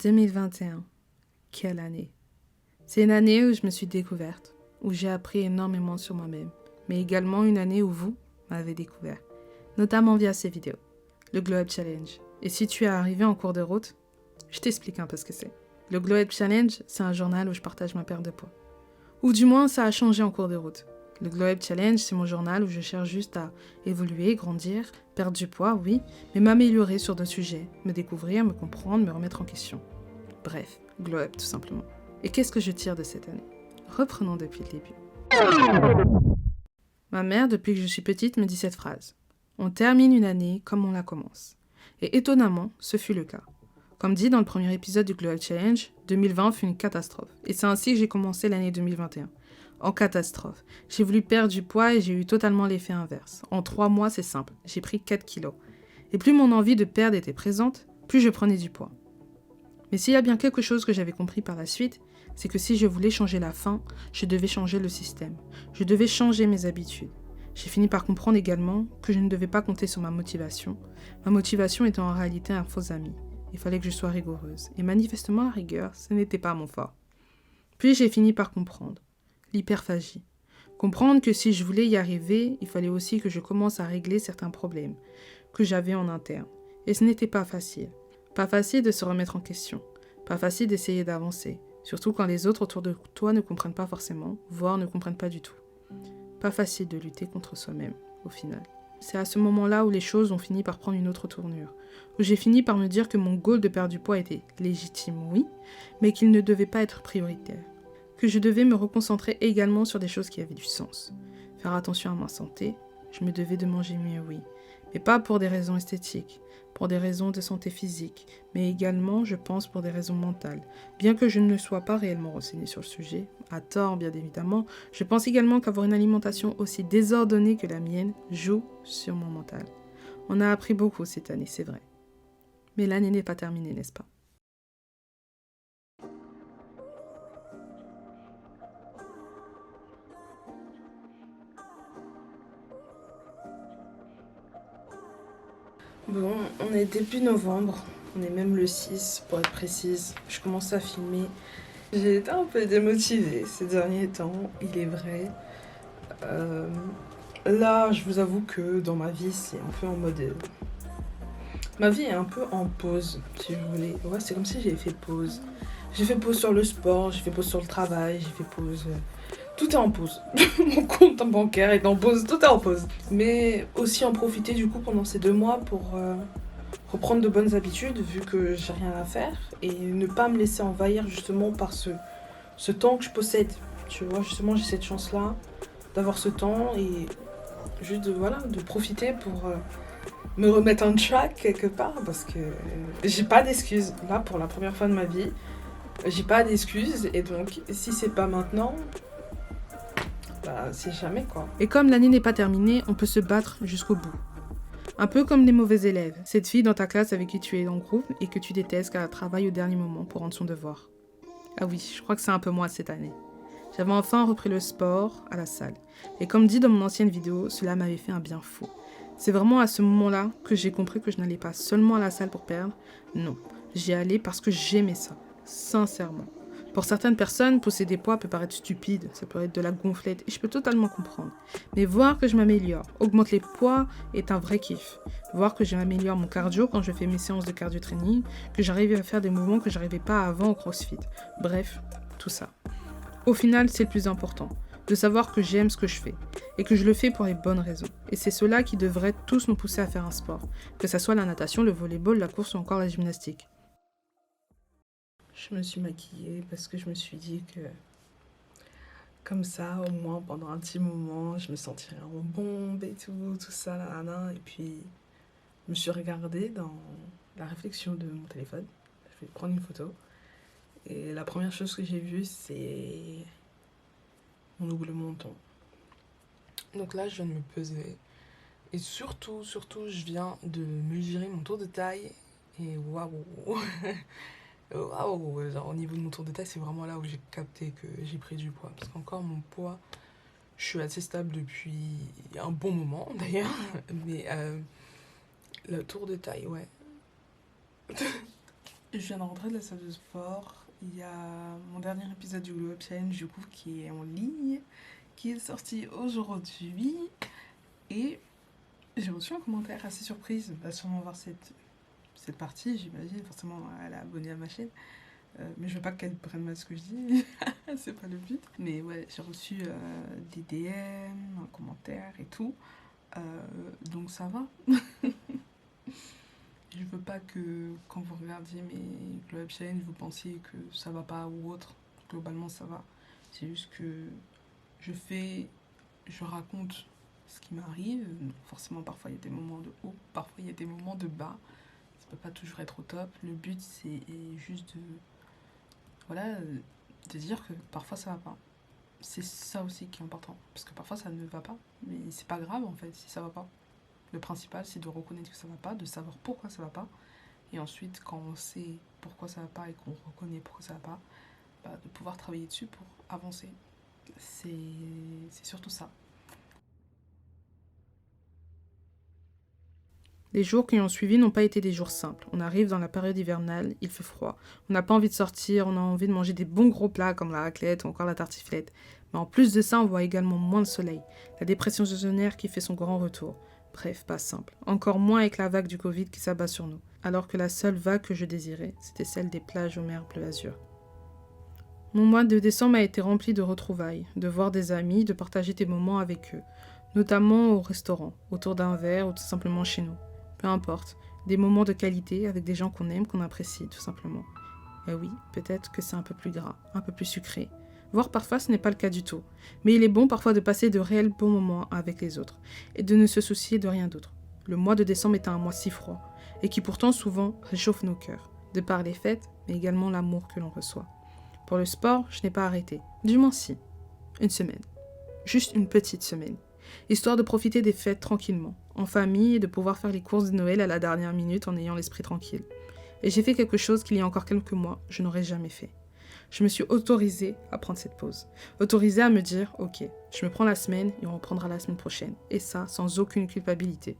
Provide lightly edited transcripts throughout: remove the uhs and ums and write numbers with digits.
2021. Quelle année! C'est une année où je me suis découverte, où j'ai appris énormément sur moi-même, mais également une année où vous m'avez découvert, notamment via ces vidéos, le Glow Up Challenge. Et si tu es arrivé en cours de route, je t'explique un peu ce que c'est. Le Glow Up Challenge, c'est un journal où je partage ma perte de poids. Ou du moins, ça a changé en cours de route. Le Glow Up Challenge, c'est mon journal où je cherche juste à évoluer, grandir, perdre du poids, oui, mais m'améliorer sur d'autres sujets, me découvrir, me comprendre, me remettre en question. Bref, Glow Up tout simplement. Et qu'est-ce que je tire de cette année? Reprenons depuis le début. Ma mère, depuis que je suis petite, me dit cette phrase. On termine une année comme on la commence. Et étonnamment, ce fut le cas. Comme dit dans le premier épisode du Glow Up Challenge, 2020 fut une catastrophe. Et c'est ainsi que j'ai commencé l'année 2021. En catastrophe. J'ai voulu perdre du poids et j'ai eu totalement l'effet inverse. En 3 mois, c'est simple. J'ai pris 4 kilos. Et plus mon envie de perdre était présente, plus je prenais du poids. Mais s'il y a bien quelque chose que j'avais compris par la suite, c'est que si je voulais changer la fin, je devais changer le système. Je devais changer mes habitudes. J'ai fini par comprendre également que je ne devais pas compter sur ma motivation. Ma motivation était en réalité un faux ami. Il fallait que je sois rigoureuse. Et manifestement, la rigueur, ce n'était pas mon fort. Puis j'ai fini par comprendre. L'hyperphagie. Comprendre que si je voulais y arriver, il fallait aussi que je commence à régler certains problèmes que j'avais en interne. Et ce n'était pas facile. Pas facile de se remettre en question. Pas facile d'essayer d'avancer. Surtout quand les autres autour de toi ne comprennent pas forcément, voire ne comprennent pas du tout. Pas facile de lutter contre soi-même, au final. C'est à ce moment-là où les choses ont fini par prendre une autre tournure. Où j'ai fini par me dire que mon goal de perdre du poids était légitime, oui, mais qu'il ne devait pas être prioritaire. Que je devais me reconcentrer également sur des choses qui avaient du sens. Faire attention à ma santé, je me devais de manger mieux, oui. Mais pas pour des raisons esthétiques, pour des raisons de santé physique, mais également, je pense, pour des raisons mentales. Bien que je ne sois pas réellement renseignée sur le sujet, à tort bien évidemment, je pense également qu'avoir une alimentation aussi désordonnée que la mienne joue sur mon mental. On a appris beaucoup cette année, c'est vrai. Mais l'année n'est pas terminée, n'est-ce pas? Bon, on est début novembre, on est même le 6 pour être précise. Je commence à filmer. J'ai été un peu démotivée ces derniers temps, il est vrai. Là, je vous avoue que dans ma vie, c'est un peu en mode... Ma vie est un peu en pause, si vous voulez. Ouais, c'est comme si j'avais fait pause. J'ai fait pause sur le sport, j'ai fait pause sur le travail, j'ai fait pause... Tout est en pause. Mon compte bancaire est en pause, tout est en pause. Mais aussi en profiter du coup pendant ces 2 mois pour reprendre de bonnes habitudes vu que j'ai rien à faire et ne pas me laisser envahir justement par ce temps que je possède. Tu vois, justement j'ai cette chance-là d'avoir ce temps et juste de profiter pour me remettre en track quelque part parce que j'ai pas d'excuses. Là, pour la première fois de ma vie, j'ai pas d'excuses et donc si c'est pas maintenant... c'est jamais quoi. Et comme l'année n'est pas terminée, on peut se battre jusqu'au bout. Un peu comme les mauvais élèves, cette fille dans ta classe avec qui tu es en groupe et que tu détestes car elle travaille au dernier moment pour rendre son devoir. Ah oui, je crois que c'est un peu moi cette année. J'avais enfin repris le sport à la salle. Et comme dit dans mon ancienne vidéo, cela m'avait fait un bien fou. C'est vraiment à ce moment-là que j'ai compris que je n'allais pas seulement à la salle pour perdre. Non, j'y allais parce que j'aimais ça, sincèrement. Pour certaines personnes, pousser des poids peut paraître stupide, ça peut être de la gonflette, et je peux totalement comprendre. Mais voir que je m'améliore, augmente les poids, est un vrai kiff. Voir que j'améliore mon cardio quand je fais mes séances de cardio training, que j'arrive à faire des mouvements que j'arrivais pas avant au CrossFit. Bref, tout ça. Au final, c'est le plus important, de savoir que j'aime ce que je fais, et que je le fais pour les bonnes raisons. Et c'est cela qui devrait tous nous pousser à faire un sport, que ce soit la natation, le volleyball, la course ou encore la gymnastique. Je me suis maquillée parce que je me suis dit que comme ça, au moins pendant un petit moment, je me sentirais en bombe et tout ça, là. Et puis, je me suis regardée dans la réflexion de mon téléphone. Je vais prendre une photo. Et la première chose que j'ai vue, c'est mon double menton. Donc là, je viens de me peser. Et surtout, je viens de mesurer mon tour de taille. Et waouh! Waouh, genre au niveau de mon tour de taille, c'est vraiment là où j'ai capté que j'ai pris du poids. Parce qu'encore mon poids, je suis assez stable depuis un bon moment d'ailleurs. Mais le tour de taille, ouais. Je viens de rentrer de la salle de sport. Il y a mon dernier épisode du Glow Up Challenge du coup qui est en ligne, qui est sorti aujourd'hui. Et j'ai reçu un commentaire assez surprise. Va sûrement voir cette partie, j'imagine. Forcément, elle est abonnée à ma chaîne. Mais je veux pas qu'elle prenne mal ce que je dis. C'est pas le but. Mais ouais, j'ai reçu des DM, un commentaire et tout. Donc ça va. Je veux pas que quand vous regardiez mes Glow Up Challenge, vous pensiez que ça va pas ou autre. Globalement, ça va. C'est juste que je raconte ce qui m'arrive. Forcément, parfois il y a des moments de haut, parfois il y a des moments de bas. Ça peut pas toujours être au top. Le but, c'est juste de dire que parfois ça va pas. C'est ça aussi qui est important. Parce que parfois ça ne va pas, mais c'est pas grave en fait si ça va pas. Le principal, c'est de reconnaître que ça va pas, de savoir pourquoi ça va pas. Et ensuite, quand on sait pourquoi ça va pas et qu'on reconnaît pourquoi ça va pas, de pouvoir travailler dessus pour avancer. C'est surtout ça. Les jours qui ont suivi n'ont pas été des jours simples. On arrive dans la période hivernale, il fait froid. On n'a pas envie de sortir, on a envie de manger des bons gros plats comme la raclette ou encore la tartiflette. Mais en plus de ça, on voit également moins le soleil. La dépression saisonnière qui fait son grand retour. Bref, pas simple. Encore moins avec la vague du Covid qui s'abat sur nous. Alors que la seule vague que je désirais, c'était celle des plages aux mers bleu azur. Mon mois de décembre a été rempli de retrouvailles, de voir des amis, de partager des moments avec eux. Notamment au restaurant, autour d'un verre ou tout simplement chez nous. Peu importe, des moments de qualité avec des gens qu'on aime, qu'on apprécie, tout simplement. Et oui, peut-être que c'est un peu plus gras, un peu plus sucré. Voire parfois ce n'est pas le cas du tout. Mais il est bon parfois de passer de réels bons moments avec les autres, et de ne se soucier de rien d'autre. Le mois de décembre est un mois si froid, et qui pourtant souvent réchauffe nos cœurs, de par les fêtes, mais également l'amour que l'on reçoit. Pour le sport, je n'ai pas arrêté. Du moins si. Une semaine. Juste une petite semaine. Histoire de profiter des fêtes tranquillement, en famille et de pouvoir faire les courses de Noël à la dernière minute en ayant l'esprit tranquille. Et j'ai fait quelque chose qu'il y a encore quelques mois, je n'aurais jamais fait. Je me suis autorisée à prendre cette pause. Autorisée à me dire, ok, je me prends la semaine et on reprendra la semaine prochaine. Et ça, sans aucune culpabilité.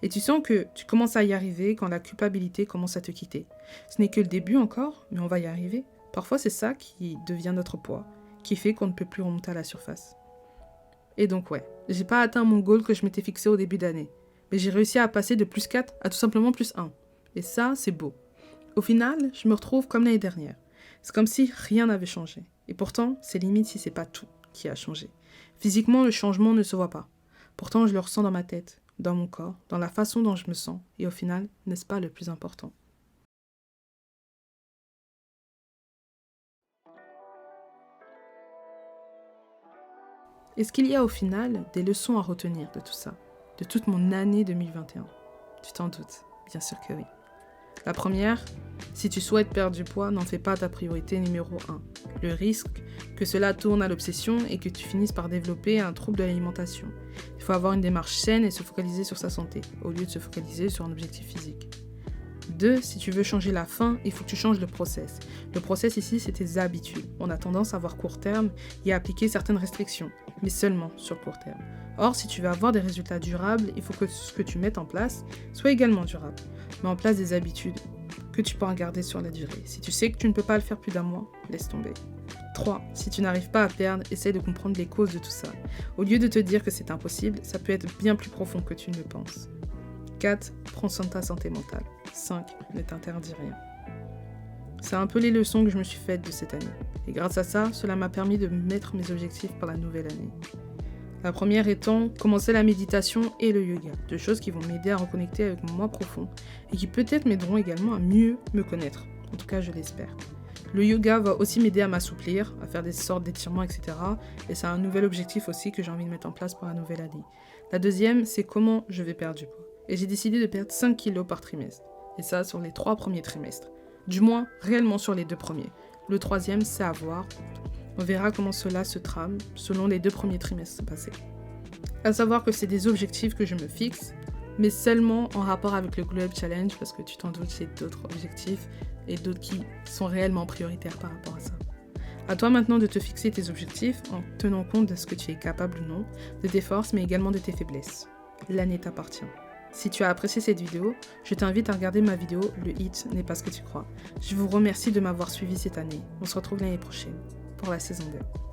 Et tu sens que tu commences à y arriver quand la culpabilité commence à te quitter. Ce n'est que le début encore, mais on va y arriver. Parfois, c'est ça qui devient notre poids, qui fait qu'on ne peut plus remonter à la surface. Et donc ouais, j'ai pas atteint mon goal que je m'étais fixé au début d'année. Mais j'ai réussi à passer de plus 4 à tout simplement plus 1. Et ça, c'est beau. Au final, je me retrouve comme l'année dernière. C'est comme si rien n'avait changé. Et pourtant, c'est limite si c'est pas tout qui a changé. Physiquement, le changement ne se voit pas. Pourtant, je le ressens dans ma tête, dans mon corps, dans la façon dont je me sens. Et au final, n'est-ce pas le plus important ? Est-ce qu'il y a au final des leçons à retenir de tout ça, de toute mon année 2021 ? Tu t'en doutes, bien sûr que oui. La première, si tu souhaites perdre du poids, n'en fais pas ta priorité numéro 1. Le risque que cela tourne à l'obsession et que tu finisses par développer un trouble de l'alimentation. Il faut avoir une démarche saine et se focaliser sur sa santé, au lieu de se focaliser sur un objectif physique. 2. Si tu veux changer la fin, il faut que tu changes le process. Le process ici, c'est tes habitudes. On a tendance à voir court terme et à appliquer certaines restrictions, mais seulement sur court terme. Or, si tu veux avoir des résultats durables, il faut que ce que tu mettes en place soit également durable. Mets en place des habitudes que tu peux garder sur la durée. Si tu sais que tu ne peux pas le faire plus d'un mois, laisse tomber. 3. Si tu n'arrives pas à perdre, essaie de comprendre les causes de tout ça. Au lieu de te dire que c'est impossible, ça peut être bien plus profond que tu ne le penses. 4. Prends soin de ta santé mentale. 5. Ne t'interdis rien. C'est un peu les leçons que je me suis faites de cette année. Et grâce à ça, cela m'a permis de mettre mes objectifs pour la nouvelle année. La première étant commencer la méditation et le yoga, deux choses qui vont m'aider à reconnecter avec mon moi profond et qui peut-être m'aideront également à mieux me connaître. En tout cas, je l'espère. Le yoga va aussi m'aider à m'assouplir, à faire des sortes d'étirements, etc. Et c'est un nouvel objectif aussi que j'ai envie de mettre en place pour la nouvelle année. La deuxième, c'est comment je vais perdre du poids. Et j'ai décidé de perdre 5 kilos par trimestre. Et ça, sur les 3 premiers trimestres. Du moins, réellement sur les 2 premiers. Le troisième, c'est à voir. On verra comment cela se trame selon les 2 premiers trimestres passés. À savoir que c'est des objectifs que je me fixe, mais seulement en rapport avec le Glow Up Challenge, parce que tu t'en doutes, j'ai d'autres objectifs et d'autres qui sont réellement prioritaires par rapport à ça. À toi maintenant de te fixer tes objectifs en tenant compte de ce que tu es capable ou non, de tes forces, mais également de tes faiblesses. L'année t'appartient. Si tu as apprécié cette vidéo, je t'invite à regarder ma vidéo « Le hit n'est pas ce que tu crois ». Je vous remercie de m'avoir suivi cette année. On se retrouve l'année prochaine pour la saison 2.